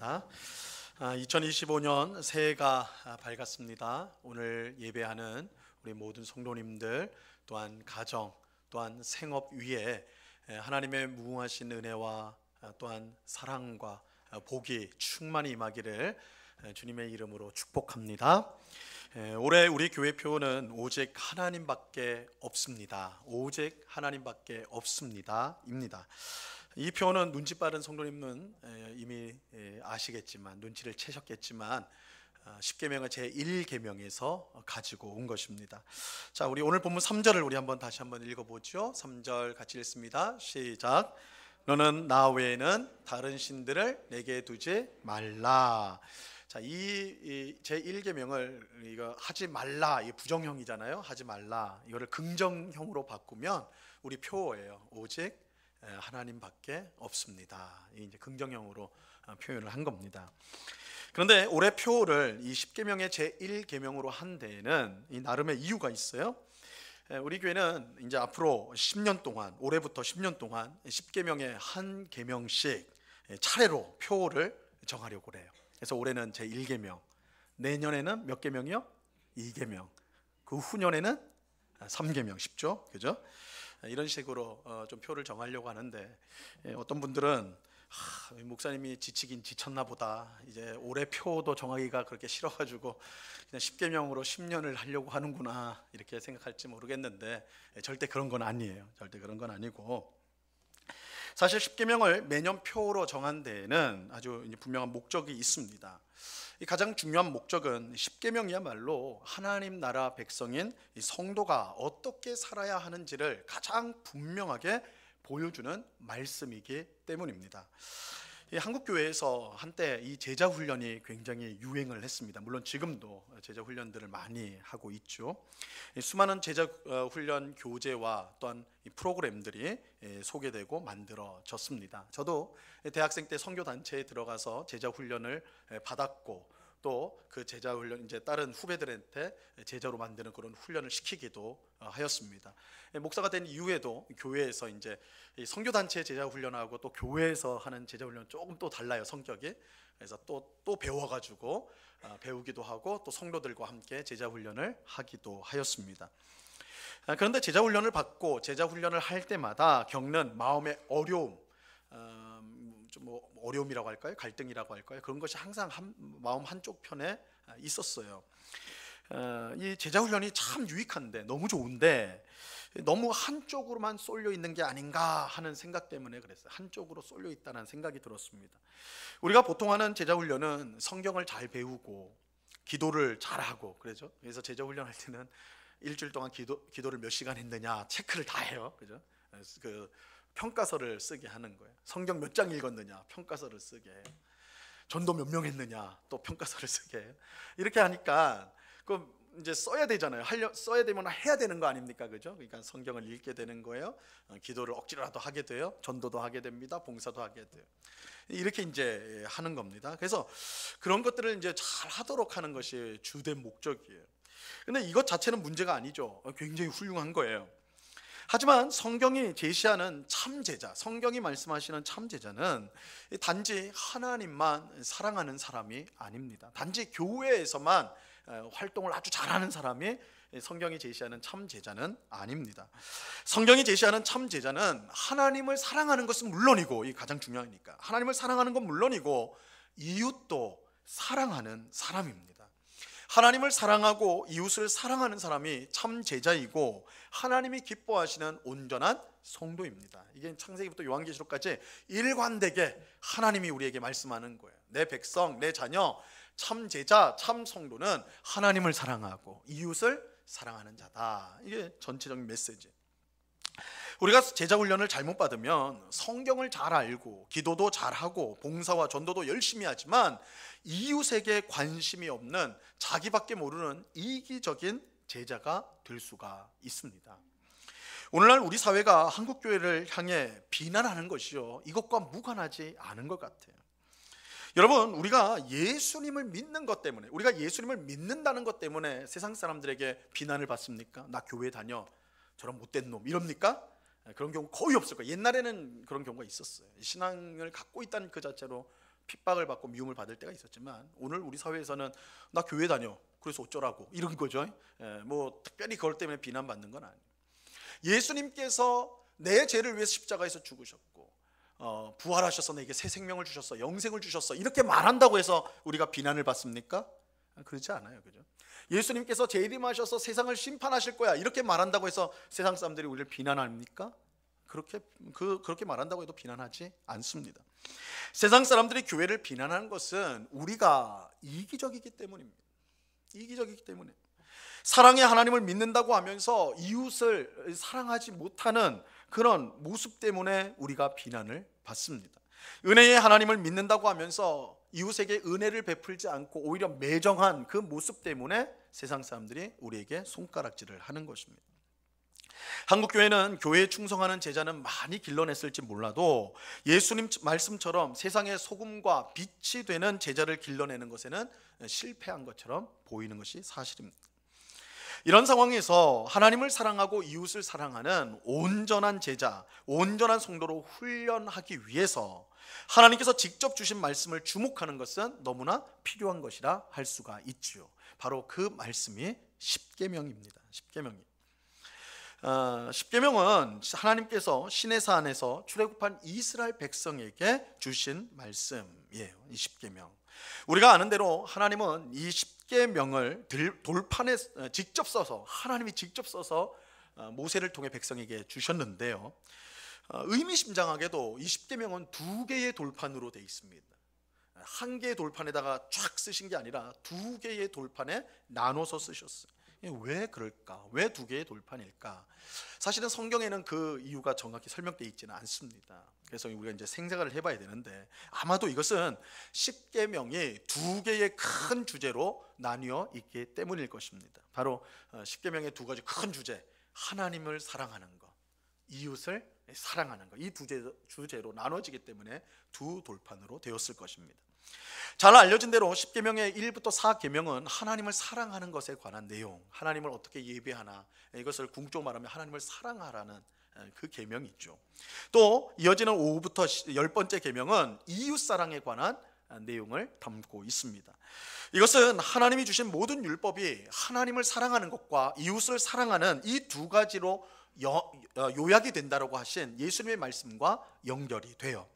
기도하겠습니다. 2025년 새해가 밝았습니다. 오늘 예배하는 우리 모든 성도님들, 또한 가정, 또한 생업 위에 하나님의 무궁하신 은혜와 또한 사랑과 복이 충만히 임하기를 주님의 이름으로 축복합니다. 올해 우리 교회 표는 오직 하나님밖에 없습니다. 오직 하나님밖에 없습니다. 입니다. 이 표는 눈치 빠른 성도님은 이미 아시겠지만, 눈치를 채셨겠지만 10계명의 제1계명에서 가지고 온 것입니다. 자, 우리 오늘 본문 3절을 우리 다시 한번 읽어보죠. 3절 같이 읽습니다. 시작. 너는 나 외에는 다른 신들을 내게 두지 말라. 자, 이 제1계명을 이거 하지 말라, 이 부정형이잖아요. 하지 말라, 이거를 긍정형으로 바꾸면 우리 표예요. 오직 하나님밖에 없습니다. 이제 긍정형으로 표현을 한 겁니다. 그런데 올해 표를 이 10계명의 제1계명으로 한 데에는 이 나름의 이유가 있어요. 우리 교회는 이제 앞으로 10년 동안, 올해부터 10년 동안 10계명의 한 계명씩 차례로 표를 정하려고 그래요. 그래서 올해는 제1계명, 내년에는 몇 계명이요? 2계명, 그 후년에는 3계명. 쉽죠? 그죠? 이런 식으로 좀 표를 정하려고 하는데, 어떤 분들은 목사님이 지치긴 지쳤나 보다, 이제 올해 표도 정하기가 그렇게 싫어가지고 그냥 10계명으로 10년을 하려고 하는구나, 이렇게 생각할지 모르겠는데 절대 그런 건 아니에요. 절대 그런 건 아니고, 사실 10계명을 매년 표로 정한 데에는 아주 분명한 목적이 있습니다. 이 가장 중요한 목적은 10계명이야말로 하나님 나라 백성인 이 성도가 어떻게 살아야 하는지를 가장 분명하게 보여주는 말씀이기 때문입니다. 이 한국 교회에서 한때 이 제자 훈련이 굉장히 유행을 했습니다. 물론 지금도 제자 훈련들을 많이 하고 있죠. 수많은 제자 훈련 교재와 또한 이 프로그램들이 소개되고 만들어졌습니다. 저도 대학생 때 선교 단체에 들어가서 제자 훈련을 받았고, 또 그 제자 훈련, 이제 다른 후배들한테 제자로 만드는 그런 훈련을 시키기도 하였습니다. 목사가 된 이후에도 교회에서 이제 선교 단체 제자 훈련하고 또 교회에서 하는 제자 훈련 조금 또 달라요, 성격이. 그래서 또 배워가지고 배우기도 하고, 또 성도들과 함께 제자 훈련을 하기도 하였습니다. 그런데 제자 훈련을 받고 제자 훈련을 할 때마다 겪는 마음의 어려움, 좀 어려움이라고 할까요? 갈등이라고 할까요? 그런 것이 항상 마음 한쪽 편에 있었어요. 이 제자 훈련이 참 유익한데, 너무 좋은데 너무 한쪽으로만 쏠려 있는 게 아닌가 하는 생각 때문에 그랬어요. 한쪽으로 쏠려 있다는 생각이 들었습니다. 우리가 보통 하는 제자 훈련은 성경을 잘 배우고 기도를 잘하고 그러죠. 그래서 제자 훈련 할 때는 일주일 동안 기도를 몇 시간 했느냐 체크를 다 해요. 그죠? 그 평가서를 쓰게 하는 거예요. 성경 몇 장 읽었느냐 평가서를 쓰게 해요. 전도 몇 명 했느냐 또 평가서를 쓰게 해요. 이렇게 하니까 그 이제 써야 되잖아요. 써야 되면 해야 되는 거 아닙니까? 그죠? 그러니까 성경을 읽게 되는 거예요. 기도를 억지로라도 하게 돼요. 전도도 하게 됩니다. 봉사도 하게 돼요. 이렇게 이제 하는 겁니다. 그래서 그런 것들을 이제 잘 하도록 하는 것이 주된 목적이에요. 근데 이것 자체는 문제가 아니죠. 굉장히 훌륭한 거예요. 하지만 성경이 제시하는 참제자, 성경이 말씀하시는 참제자는 단지 하나님만 사랑하는 사람이 아닙니다. 단지 교회에서만 활동을 아주 잘하는 사람이 성경이 제시하는 참제자는 아닙니다. 성경이 제시하는 참제자는 하나님을 사랑하는 것은 물론이고, 이 가장 중요하니까 하나님을 사랑하는 건 물론이고 이웃도 사랑하는 사람입니다. 하나님을 사랑하고 이웃을 사랑하는 사람이 참 제자이고 하나님이 기뻐하시는 온전한 성도입니다. 이게 창세기부터 요한계시록까지 일관되게 하나님이 우리에게 말씀하는 거예요. 내 백성, 내 자녀, 참 제자, 참 성도는 하나님을 사랑하고 이웃을 사랑하는 자다. 이게 전체적인 메시지. 우리가 제자 훈련을 잘못 받으면 성경을 잘 알고 기도도 잘하고 봉사와 전도도 열심히 하지만 이웃에게 관심이 없는, 자기밖에 모르는 이기적인 제자가 될 수가 있습니다. 오늘날 우리 사회가 한국교회를 향해 비난하는 것이요, 이것과 무관하지 않은 것 같아요. 여러분, 우리가 예수님을 믿는 것 때문에, 우리가 예수님을 믿는다는 것 때문에 세상 사람들에게 비난을 받습니까? 나 교회 다녀, 저런 못된 놈, 이럽니까? 그런 경우 거의 없을 거예요. 옛날에는 그런 경우가 있었어요. 신앙을 갖고 있다는 그 자체로 핍박을 받고 미움을 받을 때가 있었지만 오늘 우리 사회에서는 나 교회 다녀 그래서 어쩌라고 이런 거죠. 뭐 특별히 그것 때문에 비난받는 건 아니에요. 예수님께서 내 죄를 위해서 십자가에서 죽으셨고 부활하셔서 내게 새 생명을 주셨어, 영생을 주셨어 이렇게 말한다고 해서 우리가 비난을 받습니까? 그렇지 않아요. 그죠? 예수님께서 재림하셔서 세상을 심판하실 거야 이렇게 말한다고 해서 세상 사람들이 우리를 비난합니까? 그렇게 말한다고 해도 비난하지 않습니다. 세상 사람들이 교회를 비난하는 것은 우리가 이기적이기 때문입니다. 이기적이기 때문에 사랑의 하나님을 믿는다고 하면서 이웃을 사랑하지 못하는 그런 모습 때문에 우리가 비난을 받습니다. 은혜의 하나님을 믿는다고 하면서 이웃에게 은혜를 베풀지 않고 오히려 매정한 그 모습 때문에 세상 사람들이 우리에게 손가락질을 하는 것입니다. 한국교회는 교회에 충성하는 제자는 많이 길러냈을지 몰라도 예수님 말씀처럼 세상의 소금과 빛이 되는 제자를 길러내는 것에는 실패한 것처럼 보이는 것이 사실입니다. 이런 상황에서 하나님을 사랑하고 이웃을 사랑하는 온전한 제자, 온전한 성도로 훈련하기 위해서 하나님께서 직접 주신 말씀을 주목하는 것은 너무나 필요한 것이라 할 수가 있지요. 바로 그 말씀이 십계명입니다. 십계명은 하나님께서 시내산에서 출애굽한 이스라엘 백성에게 주신 말씀이에요. 이 십계명. 우리가 아는 대로 하나님은 이 십계명을 돌판에 직접 써서 하나님이 직접 써서 모세를 통해 백성에게 주셨는데요. 의미심장하게도 이 십계명은 두 개의 돌판으로 되어 있습니다. 한 개의 돌판에다가 쫙 쓰신 게 아니라 두 개의 돌판에 나눠서 쓰셨어요. 왜 그럴까? 왜 두 개의 돌판일까? 사실은 성경에는 그 이유가 정확히 설명되어 있지는 않습니다. 그래서 우리가 이제 생각을 해봐야 되는데 아마도 이것은 십계명이 두 개의 큰 주제로 나뉘어 있기 때문일 것입니다. 바로 십계명의 두 가지 큰 주제, 하나님을 사랑하는 것, 이웃을 사랑하는 것, 이 두 주제로 나눠지기 때문에 두 돌판으로 되었을 것입니다. 잘 알려진 대로 십계명의 1부터 4계명은 하나님을 사랑하는 것에 관한 내용, 하나님을 어떻게 예배하나 이것을 궁극적으로 말하면 하나님을 사랑하라는 그 계명이 있죠. 또 이어지는 5부터 10번째 계명은 이웃사랑에 관한 내용을 담고 있습니다. 이것은 하나님이 주신 모든 율법이 하나님을 사랑하는 것과 이웃을 사랑하는 이 두 가지로 요약이 된다라고 하신 예수님의 말씀과 연결이 돼요.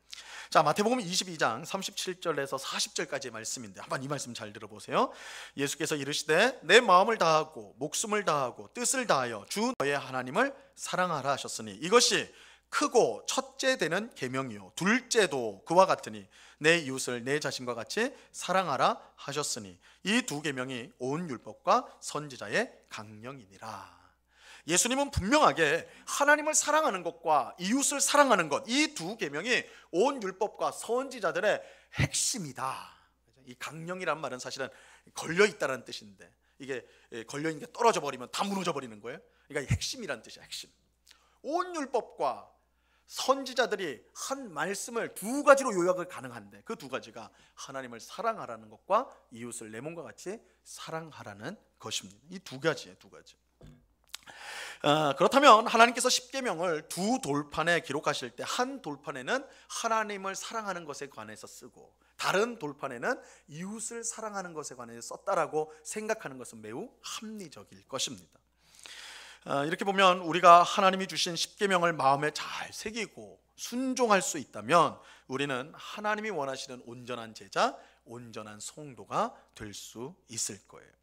자, 마태복음 22장 37절에서 40절까지의 말씀인데 한번 이 말씀 잘 들어보세요. 예수께서 이르시되 내 마음을 다하고 목숨을 다하고 뜻을 다하여 주 너의 하나님을 사랑하라 하셨으니 이것이 크고 첫째 되는 계명이요 둘째도 그와 같으니 내 이웃을 내 자신과 같이 사랑하라 하셨으니 이 두 계명이 온 율법과 선지자의 강령이니라. 예수님은 분명하게 하나님을 사랑하는 것과 이웃을 사랑하는 것, 이 두 계명이 온 율법과 선지자들의 핵심이다. 이 강령이란 말은 사실은 걸려있다는 뜻인데 이게 걸려있는 게 떨어져 버리면 다 무너져 버리는 거예요. 그러니까 핵심이란 뜻이야. 핵심. 온 율법과 선지자들이 한 말씀을 두 가지로 요약을 가능한데 그 두 가지가 하나님을 사랑하라는 것과 이웃을 내 몸과 같이 사랑하라는 것입니다. 이 두 가지예요. 두 가지. 그렇다면 하나님께서 십계명을 두 돌판에 기록하실 때 한 돌판에는 하나님을 사랑하는 것에 관해서 쓰고 다른 돌판에는 이웃을 사랑하는 것에 관해서 썼다라고 생각하는 것은 매우 합리적일 것입니다. 이렇게 보면 우리가 하나님이 주신 십계명을 마음에 잘 새기고 순종할 수 있다면 우리는 하나님이 원하시는 온전한 제자, 온전한 성도가 될 수 있을 거예요.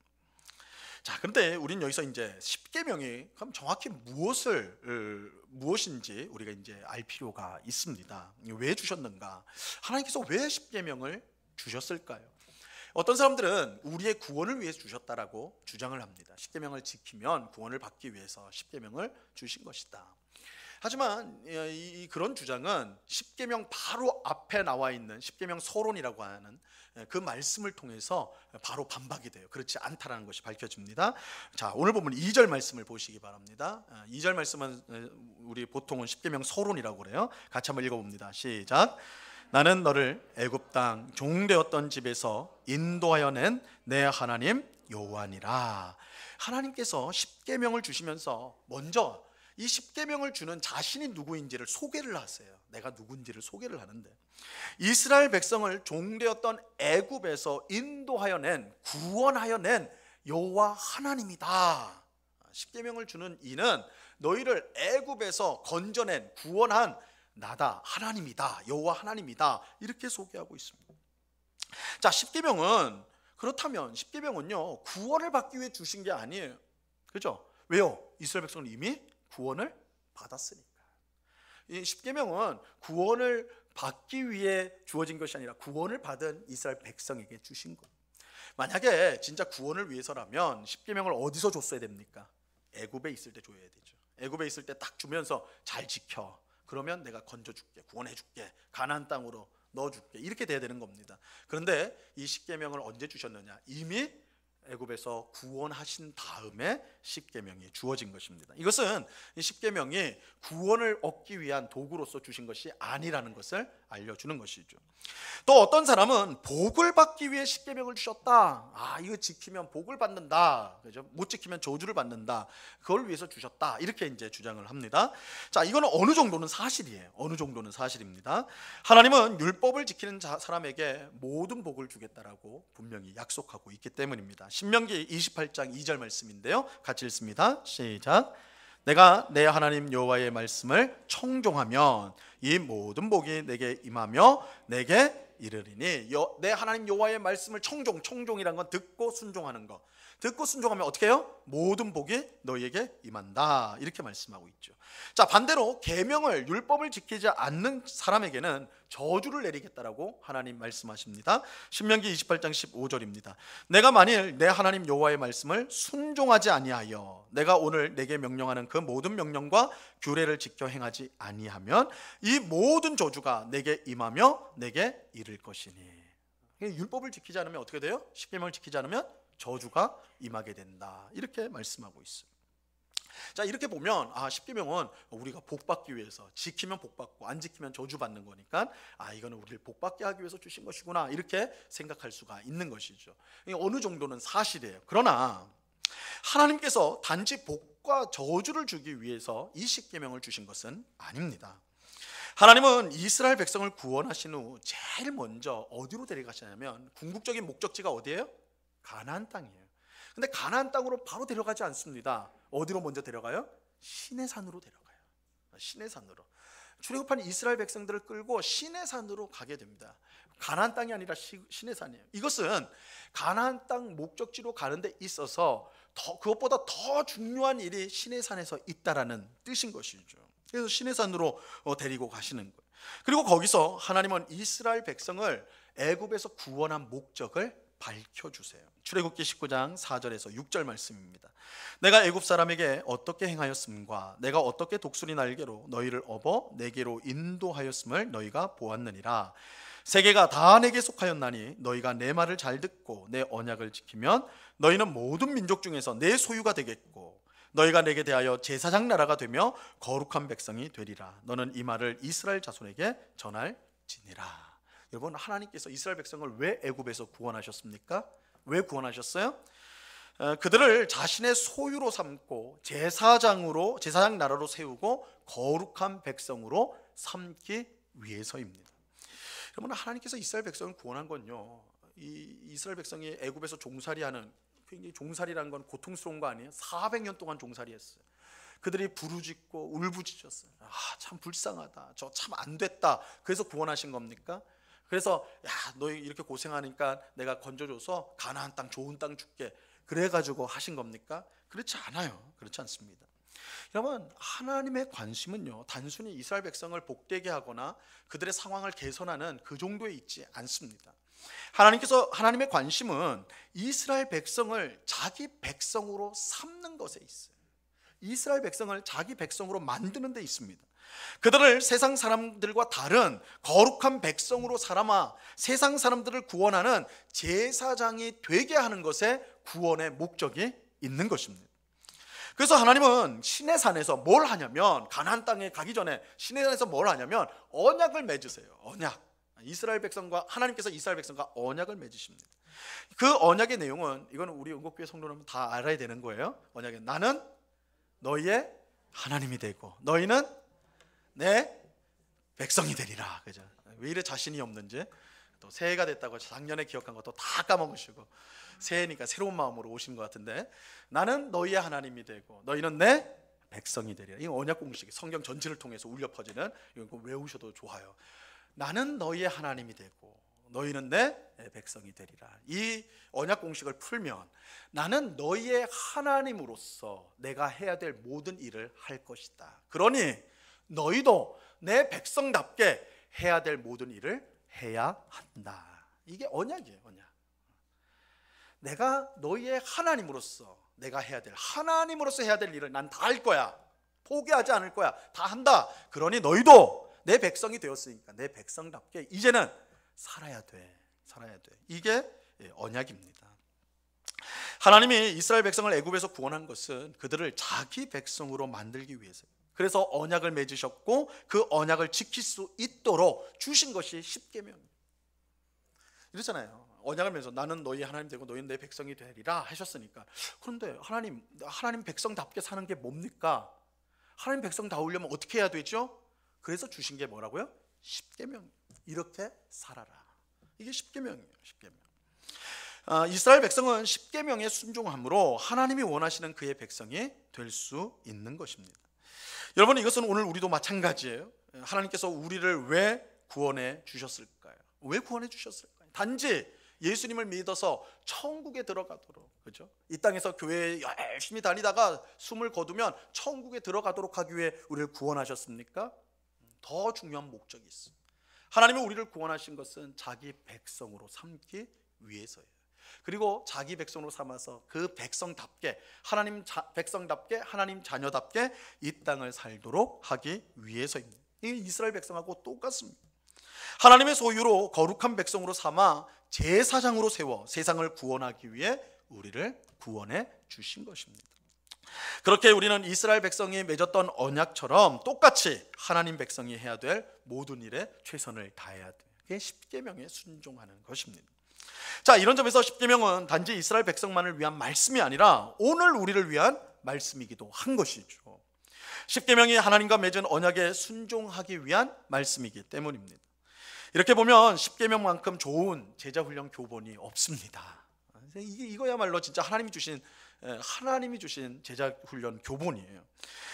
자, 그런데 우리는 여기서 이제 십계명이 그럼 정확히 무엇인지 우리가 이제 알 필요가 있습니다. 왜 주셨는가? 하나님께서 왜 십계명을 주셨을까요? 어떤 사람들은 우리의 구원을 위해서 주셨다라고 주장을 합니다. 십계명을 지키면 구원을 받기 위해서 십계명을 주신 것이다. 하지만 그런 주장은 십계명 바로 앞에 나와 있는 십계명 서론이라고 하는 그 말씀을 통해서 바로 반박이 돼요. 그렇지 않다라는 것이 밝혀집니다. 자, 오늘 보면 2절 말씀을 보시기 바랍니다. 2절 말씀은 우리 보통은 십계명 서론이라고 그래요. 같이 한번 읽어봅니다. 시작. 나는 너를 애굽 땅 종되었던 집에서 인도하여 낸 내 하나님 여호와니라. 하나님께서 십계명을 주시면서 먼저 이 십계명을 주는 자신이 누구인지를 소개를 하세요. 내가 누군지를 소개를 하는데, 이스라엘 백성을 종되었던 애굽에서 인도하여 낸, 구원하여 낸 여호와 하나님이다. 십계명을 주는 이는 너희를 애굽에서 건져낸, 구원한 나다, 하나님이다, 여호와 하나님이다, 이렇게 소개하고 있습니다. 자, 십계명은, 그렇다면 십계명은요 구원을 받기 위해 주신 게 아니에요. 그죠? 왜요? 이스라엘 백성은 이미 구원을 받았으니까. 이 십계명은 구원을 받기 위해 주어진 것이 아니라 구원을 받은 이스라엘 백성에게 주신 것. 만약에 진짜 구원을 위해서라면 십계명을 어디서 줬어야 됩니까? 애굽에 있을 때 줘야 되죠. 애굽에 있을 때 딱 주면서 잘 지켜, 그러면 내가 건져줄게, 구원해줄게, 가나안 땅으로 넣어줄게, 이렇게 돼야 되는 겁니다. 그런데 이 십계명을 언제 주셨느냐? 이미 애굽에서 구원하신 다음에 십계명이 주어진 것입니다. 이것은 이 십계명이 구원을 얻기 위한 도구로서 주신 것이 아니라는 것을 알려주는 것이죠. 또 어떤 사람은 복을 받기 위해 십계명을 주셨다. 이거 지키면 복을 받는다. 그죠? 못 지키면 저주를 받는다. 그걸 위해서 주셨다. 이렇게 이제 주장을 합니다. 자, 이거는 어느 정도는 사실이에요. 어느 정도는 사실입니다. 하나님은 율법을 지키는 사람에게 모든 복을 주겠다라고 분명히 약속하고 있기 때문입니다. 신명기 28장 2절 말씀인데요, 같이 읽습니다. 시작. 내가 내 하나님 여호와의 말씀을 청종하면 이 모든 복이 내게 임하며 내게 이르리니. 내 하나님 여호와의 말씀을 청종이란 건 듣고 순종하는 거. 듣고 순종하면 어떻게 해요? 모든 복이 너희에게 임한다, 이렇게 말씀하고 있죠. 자, 반대로 계명을, 율법을 지키지 않는 사람에게는 저주를 내리겠다라고 하나님 말씀하십니다. 신명기 28장 15절입니다. 내가 만일 내 하나님 여호와의 말씀을 순종하지 아니하여 내가 오늘 내게 명령하는 그 모든 명령과 규례를 지켜 행하지 아니하면 이 모든 저주가 내게 임하며 내게 이를 것이니. 율법을 지키지 않으면 어떻게 돼요? 십계명을 지키지 않으면 저주가 임하게 된다, 이렇게 말씀하고 있어요. 자, 이렇게 보면 십계명은 우리가 복받기 위해서, 지키면 복받고 안 지키면 저주받는 거니까 이거는 우리를 복받게 하기 위해서 주신 것이구나, 이렇게 생각할 수가 있는 것이죠. 어느 정도는 사실이에요. 그러나 하나님께서 단지 복과 저주를 주기 위해서 이 십계명을 주신 것은 아닙니다. 하나님은 이스라엘 백성을 구원하신 후 제일 먼저 어디로 데려가시냐면, 궁극적인 목적지가 어디예요? 가나안 땅이에요. 근데 가나안 땅으로 바로 데려가지 않습니다. 어디로 먼저 데려가요? 시내산으로 데려가요. 시내산으로. 출애굽한 이스라엘 백성들을 끌고 시내산으로 가게 됩니다. 가나안 땅이 아니라 시내산이에요. 이것은 가나안 땅 목적지로 가는 데 있어서 그것보다 더 중요한 일이 시내산에서 있다라는 뜻인 것이죠. 그래서 시내산으로 데리고 가시는 거예요. 그리고 거기서 하나님은 이스라엘 백성을 애굽에서 구원한 목적을 밝혀주세요. 출애굽기 19장 4절에서 6절 말씀입니다. 내가 애굽 사람에게 어떻게 행하였음과 내가 어떻게 독수리 날개로 너희를 업어 내게로 인도하였음을 너희가 보았느니라. 세계가 다 내게 속하였나니 너희가 내 말을 잘 듣고 내 언약을 지키면 너희는 모든 민족 중에서 내 소유가 되겠고 너희가 내게 대하여 제사장 나라가 되며 거룩한 백성이 되리라. 너는 이 말을 이스라엘 자손에게 전할지니라. 여러분, 하나님께서 이스라엘 백성을 왜 애굽에서 구원하셨습니까? 왜 구원하셨어요? 그들을 자신의 소유로 삼고 제사장 나라로 세우고 거룩한 백성으로 삼기 위해서입니다. 여러분, 하나님께서 이스라엘 백성을 구원한 건요, 이 이스라엘 백성이 애굽에서 종살이하는, 굉장히 종살이라는 건 고통스러운 거 아니에요? 400년 동안 종살이했어요. 그들이 부르짖고 울부짖었어요. 참 불쌍하다, 저 참 안 됐다. 그래서 구원하신 겁니까? 그래서 너희 이렇게 고생하니까 내가 건져줘서 가나안 땅, 좋은 땅 줄게, 그래가지고 하신 겁니까? 그렇지 않아요. 그렇지 않습니다. 여러분, 하나님의 관심은요, 단순히 이스라엘 백성을 복되게 하거나 그들의 상황을 개선하는 그 정도에 있지 않습니다. 하나님의 관심은 이스라엘 백성을 자기 백성으로 삼는 것에 있어요. 이스라엘 백성을 자기 백성으로 만드는 데 있습니다. 그들을 세상 사람들과 다른 거룩한 백성으로 삼아 세상 사람들을 구원하는 제사장이 되게 하는 것에 구원의 목적이 있는 것입니다. 그래서 하나님은 시내산에서 뭘 하냐면, 가나안 땅에 가기 전에 시내산에서 뭘 하냐면 언약을 맺으세요. 언약. 하나님께서 이스라엘 백성과 언약을 맺으십니다. 그 언약의 내용은, 이거는 우리 은곡교회 성도는 다 알아야 되는 거예요. 언약은 나는 너희의 하나님이 되고 너희는 내 백성이 되리라. 그죠? 왜 이래 자신이 없는지, 또 새해가 됐다고 작년에 기억한 것도 다 까먹으시고 새해니까 새로운 마음으로 오신 것 같은데, 나는 너희의 하나님이 되고 너희는 내 백성이 되리라. 이 언약 공식이 성경 전체를 통해서 울려 퍼지는, 이거 외우셔도 좋아요. 나는 너희의 하나님이 되고 너희는 내 백성이 되리라. 이 언약 공식을 풀면 나는 너희의 하나님으로서 내가 해야 될 모든 일을 할 것이다. 그러니 너희도 내 백성답게 해야 될 모든 일을 해야 한다. 이게 언약이에요, 언약. 내가 너희의 하나님으로서 내가 해야 될, 하나님으로서 해야 될 일을 난 다 할 거야. 포기하지 않을 거야. 다 한다. 그러니 너희도 내 백성이 되었으니까 내 백성답게 이제는 살아야 돼. 살아야 돼. 이게 언약입니다. 하나님이 이스라엘 백성을 애굽에서 구원한 것은 그들을 자기 백성으로 만들기 위해서예요. 그래서 언약을 맺으셨고 그 언약을 지킬 수 있도록 주신 것이 십계명이에요. 이러잖아요. 언약을 맺어서 나는 너희 하나님 되고 너희는 내 백성이 되리라 하셨으니까, 그런데 하나님 백성답게 사는 게 뭡니까? 하나님 백성다우려면 어떻게 해야 되죠? 그래서 주신 게 뭐라고요? 십계명. 이렇게 살아라. 이게 십계명이에요. 십계명. 이스라엘 백성은 십계명에 순종함으로 하나님이 원하시는 그의 백성이 될 수 있는 것입니다. 여러분, 이것은 오늘 우리도 마찬가지예요. 하나님께서 우리를 왜 구원해 주셨을까요? 왜 구원해 주셨을까요? 단지 예수님을 믿어서 천국에 들어가도록, 그렇죠? 이 땅에서 교회에 열심히 다니다가 숨을 거두면 천국에 들어가도록 하기 위해 우리를 구원하셨습니까? 더 중요한 목적이 있어요. 하나님이 우리를 구원하신 것은 자기 백성으로 삼기 위해서예요. 그리고 자기 백성으로 삼아서 그 백성답게, 백성답게 하나님 자녀답게 이 땅을 살도록 하기 위해서입니다. 이 이스라엘 백성하고 똑같습니다. 하나님의 소유로 거룩한 백성으로 삼아 제사장으로 세워 세상을 구원하기 위해 우리를 구원해 주신 것입니다. 그렇게 우리는 이스라엘 백성이 맺었던 언약처럼 똑같이 하나님 백성이 해야 될 모든 일에 최선을 다해야 돼요. 그게 십계명에 순종하는 것입니다. 자, 이런 점에서 십계명은 단지 이스라엘 백성만을 위한 말씀이 아니라 오늘 우리를 위한 말씀이기도 한 것이죠. 십계명이 하나님과 맺은 언약에 순종하기 위한 말씀이기 때문입니다. 이렇게 보면 십계명만큼 좋은 제자훈련 교본이 없습니다. 이거야말로 진짜 하나님이 주신 제자훈련 교본이에요.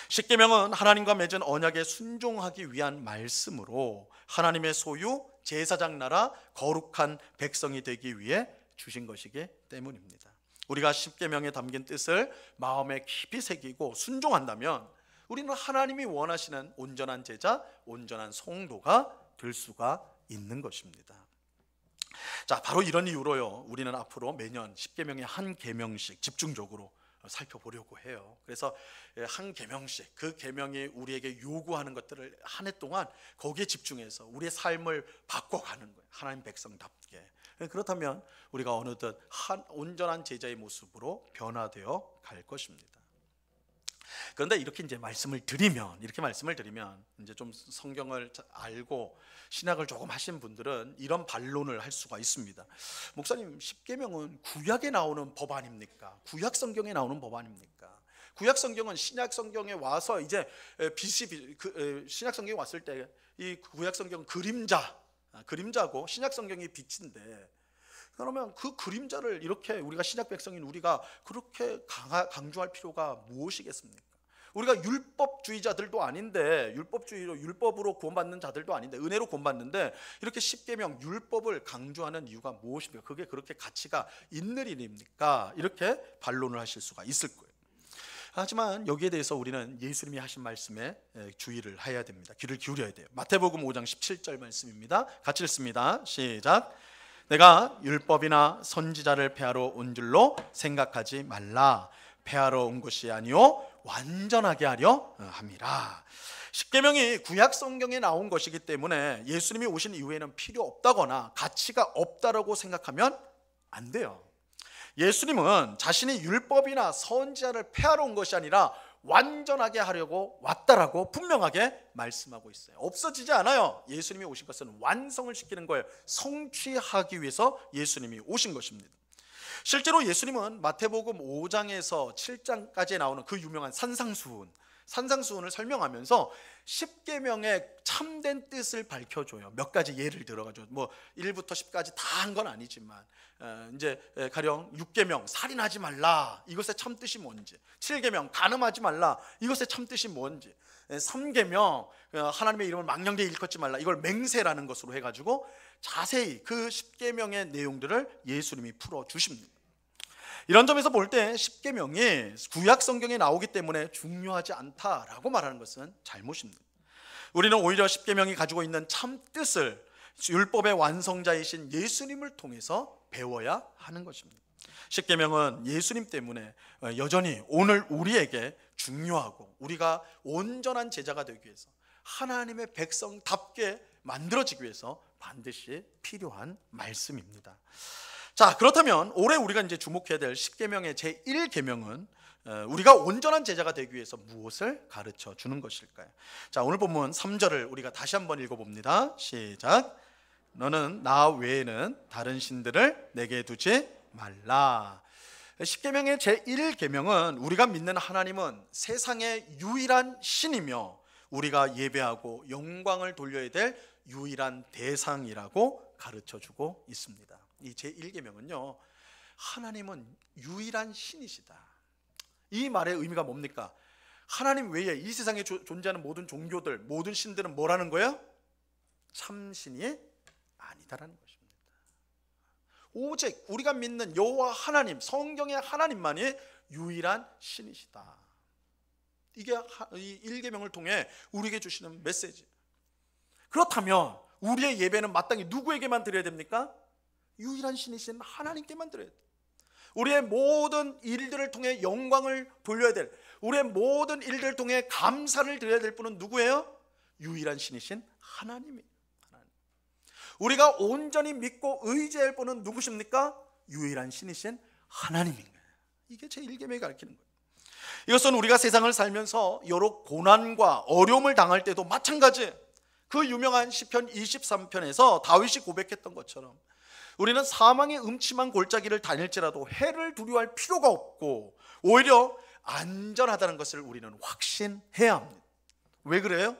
십계명은 하나님과 맺은 언약에 순종하기 위한 말씀으로 하나님의 소유, 제사장 나라, 거룩한 백성이 되기 위해 주신 것이기 때문입니다. 우리가 십계명에 담긴 뜻을 마음에 깊이 새기고 순종한다면 우리는 하나님이 원하시는 온전한 제자, 온전한 성도가 될 수가 있는 것입니다. 자, 바로 이런 이유로요, 우리는 앞으로 매년 십계명의 한 계명씩 집중적으로 살펴보려고 해요. 그래서 한 계명씩, 그 계명이 우리에게 요구하는 것들을 한 해 동안 거기에 집중해서 우리의 삶을 바꿔가는 거예요. 하나님 백성답게. 그렇다면 우리가 어느덧 온전한 제자의 모습으로 변화되어 갈 것입니다. 그런데 이렇게 말씀을 드리면 이제 좀 성경을 알고 신학을 조금 하신 분들은 이런 반론을 할 수가 있습니다. 목사님, 십계명은 구약에 나오는 법 아닙니까? 구약 성경에 나오는 법 아닙니까? 구약 성경은 신약 성경에 와서 이제 신약 성경에 왔을 때 이 구약 성경은 그림자고 신약 성경이 빛인데, 그러면 그 그림자를 이렇게 우리가 신약 백성인 우리가 그렇게 강조할 필요가 무엇이겠습니까? 우리가 율법주의자들도 아닌데, 율법으로 구원받는 자들도 아닌데, 은혜로 구원받는데 이렇게 십계명 율법을 강조하는 이유가 무엇입니까? 그게 그렇게 가치가 있는 일입니까? 이렇게 반론을 하실 수가 있을 거예요. 하지만 여기에 대해서 우리는 예수님이 하신 말씀에 주의를 해야 됩니다. 귀를 기울여야 돼요. 마태복음 5장 17절 말씀입니다. 같이 읽습니다. 시작. 내가 율법이나 선지자를 폐하러 온 줄로 생각하지 말라. 폐하러 온 것이 아니요 완전하게 하려 함이라. 십계명이 구약 성경에 나온 것이기 때문에 예수님이 오신 이후에는 필요 없다거나 가치가 없다라고 생각하면 안 돼요. 예수님은 자신이 율법이나 선지자를 폐하러 온 것이 아니라 완전하게 하려고 왔다라고 분명하게 말씀하고 있어요. 없어지지 않아요. 예수님이 오신 것은 완성을 시키는 거예요. 성취하기 위해서 예수님이 오신 것입니다. 실제로 예수님은 마태복음 5장에서 7장까지 나오는 그 유명한 산상수훈, 산상수훈을 설명하면서 십계명의 참된 뜻을 밝혀줘요. 몇 가지 예를 들어가지고 뭐 1부터 10까지 다 한 건 아니지만 이제 가령 6계명 살인하지 말라, 이것의 참 뜻이 뭔지, 7계명 간음하지 말라, 이것의 참 뜻이 뭔지, 3계명 하나님의 이름을 망령되이 일컫지 말라, 이걸 맹세라는 것으로 해가지고 자세히 그 10계명의 내용들을 예수님이 풀어주십니다. 이런 점에서 볼 때 10계명이 구약 성경에 나오기 때문에 중요하지 않다라고 말하는 것은 잘못입니다. 우리는 오히려 10계명이 가지고 있는 참 뜻을 율법의 완성자이신 예수님을 통해서 배워야 하는 것입니다. 10계명은 예수님 때문에 여전히 오늘 우리에게 중요하고, 우리가 온전한 제자가 되기 위해서, 하나님의 백성답게 만들어지기 위해서 반드시 필요한 말씀입니다. 자, 그렇다면 올해 우리가 이제 주목해야 될 10계명의 제1계명은 우리가 온전한 제자가 되기 위해서 무엇을 가르쳐 주는 것일까요? 자, 오늘 본문 3절을 우리가 다시 한번 읽어봅니다. 시작. 너는 나 외에는 다른 신들을 내게 두지 말라. 10계명의 제1계명은 우리가 믿는 하나님은 세상의 유일한 신이며 우리가 예배하고 영광을 돌려야 될 유일한 대상이라고 가르쳐 주고 있습니다. 이 제1계명은요, 하나님은 유일한 신이시다. 이 말의 의미가 뭡니까? 하나님 외에 이 세상에 존재하는 모든 종교들, 모든 신들은 뭐라는 거예요? 참신이 아니다라는 것입니다. 오직 우리가 믿는 여호와 하나님, 성경의 하나님만이 유일한 신이시다. 이게 이 1계명을 통해 우리에게 주시는 메시지. 그렇다면 우리의 예배는 마땅히 누구에게만 드려야 됩니까? 유일한 신이신 하나님께만 드려야 돼요. 우리의 모든 일들을 통해 영광을 돌려야 될, 우리의 모든 일들을 통해 감사를 드려야 될 분은 누구예요? 유일한 신이신 하나님이에요. 우리가 온전히 믿고 의지할 분은 누구십니까? 유일한 신이신 하나님인 거예요. 이게 제1계명이 가르치는 거예요. 이것은 우리가 세상을 살면서 여러 고난과 어려움을 당할 때도 마찬가지, 그 유명한 시편 23편에서 다윗이 고백했던 것처럼 우리는 사망의 음침한 골짜기를 다닐지라도 해를 두려워할 필요가 없고 오히려 안전하다는 것을 우리는 확신해야 합니다. 왜 그래요?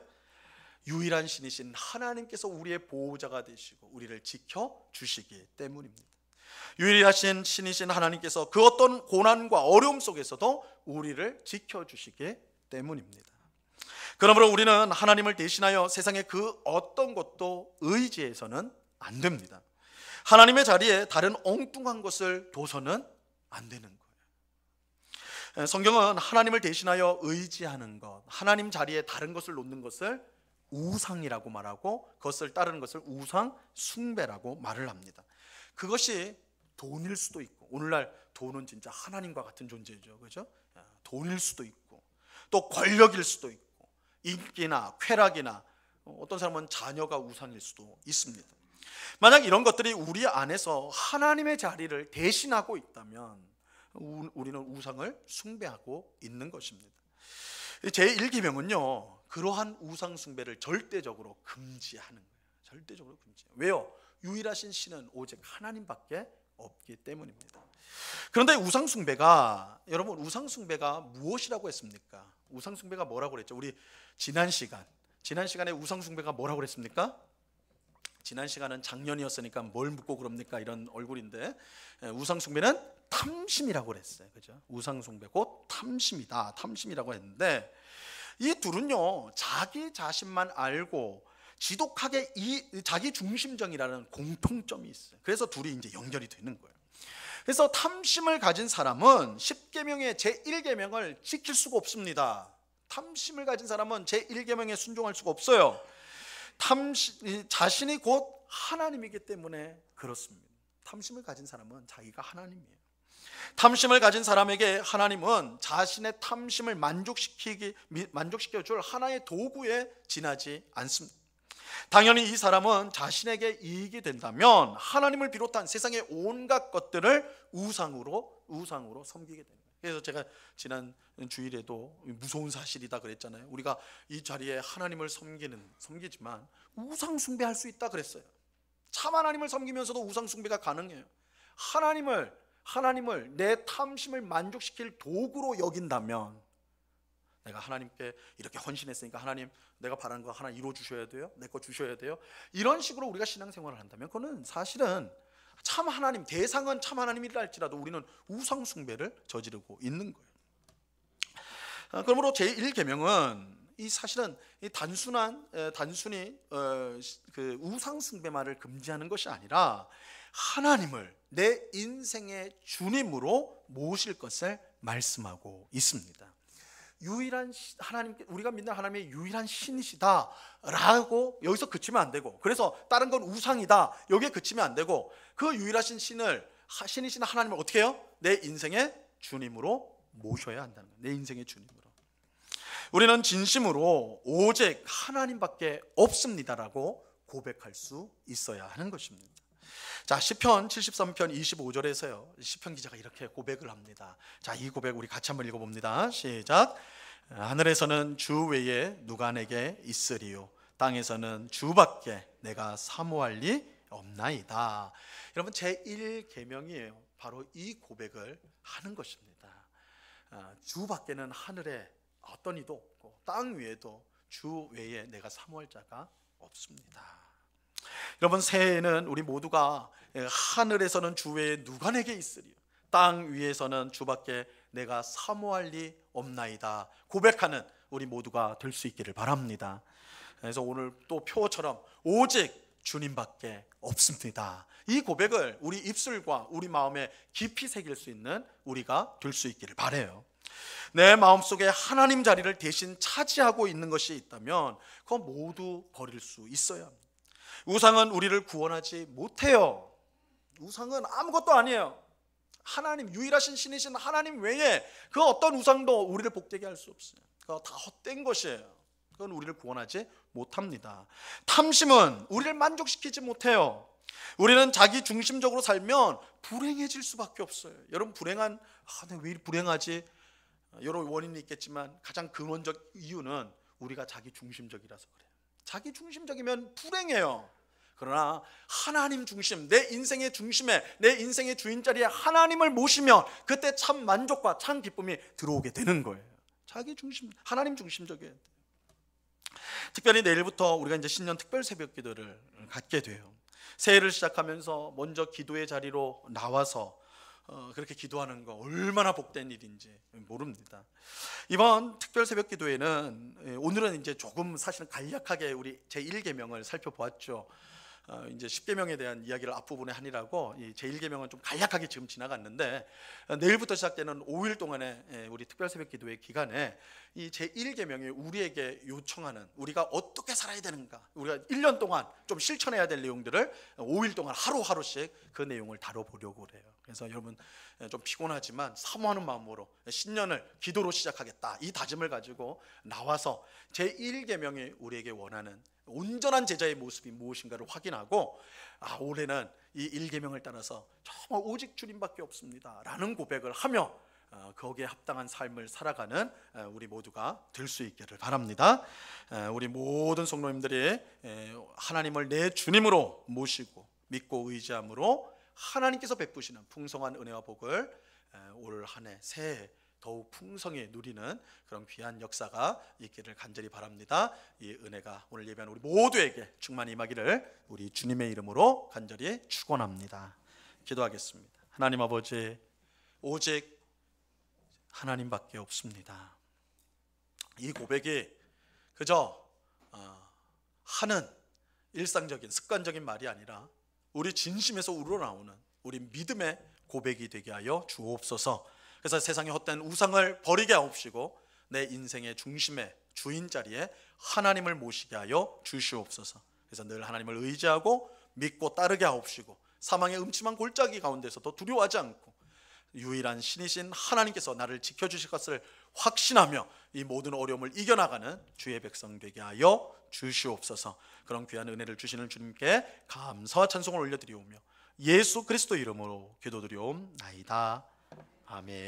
유일한 신이신 하나님께서 우리의 보호자가 되시고 우리를 지켜주시기 때문입니다. 유일하신 신이신 하나님께서 그 어떤 고난과 어려움 속에서도 우리를 지켜주시기 때문입니다. 그러므로 우리는 하나님을 대신하여 세상의 그 어떤 것도 의지해서는 안 됩니다. 하나님의 자리에 다른 엉뚱한 것을 둬서는 안 되는 거예요. 성경은 하나님을 대신하여 의지하는 것, 하나님 자리에 다른 것을 놓는 것을 우상이라고 말하고 그것을 따르는 것을 우상 숭배라고 말을 합니다. 그것이 돈일 수도 있고, 오늘날 돈은 진짜 하나님과 같은 존재죠, 그렇죠? 돈일 수도 있고 또 권력일 수도 있고 인기나 쾌락이나 어떤 사람은 자녀가 우상일 수도 있습니다. 만약 이런 것들이 우리 안에서 하나님의 자리를 대신하고 있다면 우리는 우상을 숭배하고 있는 것입니다. 제1계명은요, 그러한 우상 숭배를 절대적으로 금지하는 거예요. 절대적으로 금지해요. 왜요? 유일하신 신은 오직 하나님밖에 없기 때문입니다. 그런데 우상 숭배가, 여러분 우상 숭배가 무엇이라고 했습니까? 우상 숭배가 뭐라고 그랬죠? 우리 지난 시간에 우상 숭배가 뭐라고 그랬습니까? 지난 시간은 작년이었으니까 뭘 묻고 그럽니까? 이런 얼굴인데, 우상 숭배는 탐심이라고 그랬어요. 그죠? 우상 숭배 곧 탐심이다. 탐심이라고 했는데 이 둘은요, 자기 자신만 알고 지독하게 자기 중심적이라는 공통점이 있어요. 그래서 둘이 이제 연결이 되는 거예요. 그래서 탐심을 가진 사람은 10계명의 제1계명을 지킬 수가 없습니다. 탐심을 가진 사람은 제1계명에 순종할 수가 없어요. 자신이 곧 하나님이기 때문에 그렇습니다. 탐심을 가진 사람은 자기가 하나님이에요. 탐심을 가진 사람에게 하나님은 자신의 탐심을 만족시켜줄 하나의 도구에 지나지 않습니다. 당연히 이 사람은 자신에게 이익이 된다면 하나님을 비롯한 세상의 온갖 것들을 우상으로 섬기게 됩니다. 그래서 제가 지난 주일에도 무서운 사실이다 그랬잖아요. 우리가 이 자리에 하나님을 섬기지만 우상 숭배할 수 있다 그랬어요. 참 하나님을 섬기면서도 우상 숭배가 가능해요. 하나님을 내 탐심을 만족시킬 도구로 여긴다면 내가 하나님께 이렇게 헌신했으니까 하나님 내가 바라는 거 하나 이루어 주셔야 돼요. 내 거 주셔야 돼요. 이런 식으로 우리가 신앙생활을 한다면 그거는 사실은 참 하나님, 대상은 참 하나님이라 할지라도 우리는 우상 숭배를 저지르고 있는 거예요. 그러므로 제1계명은 이 사실은 이 단순히 그 우상 숭배만을 금지하는 것이 아니라 하나님을 내 인생의 주님으로 모실 것을 말씀하고 있습니다. 유일한 하나님, 우리가 믿는 하나님의 유일한 신이시다라고 여기서 그치면 안 되고, 그래서 다른 건 우상이다 여기에 그치면 안 되고, 그 유일하신 신이신 하나님을 어떻게 해요? 내 인생의 주님으로 모셔야 한다는 거예요. 내 인생의 주님으로. 우리는 진심으로 오직 하나님밖에 없습니다라고 고백할 수 있어야 하는 것입니다. 자, 시편 73편 25절에서요 시편 기자가 이렇게 고백을 합니다. 자, 이 고백 우리 같이 한번 읽어봅니다. 시작. 하늘에서는 주 외에 누가 내게 있으리요, 땅에서는 주밖에 내가 사모할 리 없나이다. 여러분, 제1계명이에요. 바로 이 고백을 하는 것입니다. 주밖에는 하늘에 어떤 이도 없고 땅 위에도 주 외에 내가 사모할 자가 없습니다. 여러분, 새해에는 우리 모두가 하늘에서는 주 외에 누가 내게 있으리요, 땅 위에서는 주밖에 내가 사모할 리 없나이다 고백하는 우리 모두가 될 수 있기를 바랍니다. 그래서 오늘 또 표처럼 오직 주님밖에 없습니다, 이 고백을 우리 입술과 우리 마음에 깊이 새길 수 있는 우리가 될 수 있기를 바라요. 내 마음속에 하나님 자리를 대신 차지하고 있는 것이 있다면 그거 모두 버릴 수 있어야 합니다. 우상은 우리를 구원하지 못해요. 우상은 아무것도 아니에요. 하나님, 유일하신 신이신 하나님 외에 그 어떤 우상도 우리를 복되게 할 수 없어요. 그거 다 헛된 것이에요. 그건 우리를 구원하지 못합니다. 탐심은 우리를 만족시키지 못해요. 우리는 자기 중심적으로 살면 불행해질 수밖에 없어요. 여러분, 내가 왜 이렇게 불행하지? 여러 원인이 있겠지만 가장 근원적 이유는 우리가 자기 중심적이라서 그래요. 자기 중심적이면 불행해요. 그러나 하나님 중심, 내 인생의 중심에, 내 인생의 주인 자리에 하나님을 모시면 그때 참 만족과 참 기쁨이 들어오게 되는 거예요. 자기 중심, 하나님 중심적이어야 돼요. 특별히 내일부터 우리가 이제 신년 특별 새벽 기도를 갖게 돼요. 새해를 시작하면서 먼저 기도의 자리로 나와서 그렇게 기도하는 거 얼마나 복된 일인지 모릅니다. 이번 특별 새벽 기도에는 오늘은 이제 조금 사실은 간략하게 우리 제1계명을 살펴보았죠. 이제 10계명에 대한 이야기를 앞부분에 하니라고 이 제1계명은 좀 간략하게 지금 지나갔는데, 내일부터 시작되는 5일 동안의 우리 특별 새벽 기도의 기간에 이 제1계명이 우리에게 요청하는, 우리가 어떻게 살아야 되는가, 우리가 1년 동안 좀 실천해야 될 내용들을 5일 동안 하루하루씩 그 내용을 다뤄보려고 그래요. 그래서 여러분, 좀 피곤하지만 사모하는 마음으로 신년을 기도로 시작하겠다, 이 다짐을 가지고 나와서 제1계명이 우리에게 원하는 온전한 제자의 모습이 무엇인가를 확인하고, 올해는 이 1계명을 따라서 정말 오직 주님밖에 없습니다 라는 고백을 하며 거기에 합당한 삶을 살아가는 우리 모두가 될 수 있기를 바랍니다. 우리 모든 성도님들이 하나님을 내 주님으로 모시고 믿고 의지함으로 하나님께서 베푸시는 풍성한 은혜와 복을 올 한 해 새해 더욱 풍성히 누리는 그런 귀한 역사가 있기를 간절히 바랍니다. 이 은혜가 오늘 예배한 우리 모두에게 충만히 임하기를 우리 주님의 이름으로 간절히 축원합니다. 기도하겠습니다. 하나님 아버지, 오직 하나님밖에 없습니다. 이 고백이 그저 하는 일상적인 습관적인 말이 아니라 우리 진심에서 우러나오는 우리 믿음의 고백이 되게 하여 주옵소서. 그래서 세상의 헛된 우상을 버리게 하옵시고 내 인생의 중심에, 주인 자리에 하나님을 모시게 하여 주시옵소서. 그래서 늘 하나님을 의지하고 믿고 따르게 하옵시고 사망의 음침한 골짜기 가운데서도 두려워하지 않고 유일한 신이신 하나님께서 나를 지켜주실 것을 확신하며 이 모든 어려움을 이겨나가는 주의 백성 되게 하여 주시옵소서. 그런 귀한 은혜를 주시는 주님께 감사와 찬송을 올려드리오며 예수 그리스도 이름으로 기도드리옵나이다. 아멘.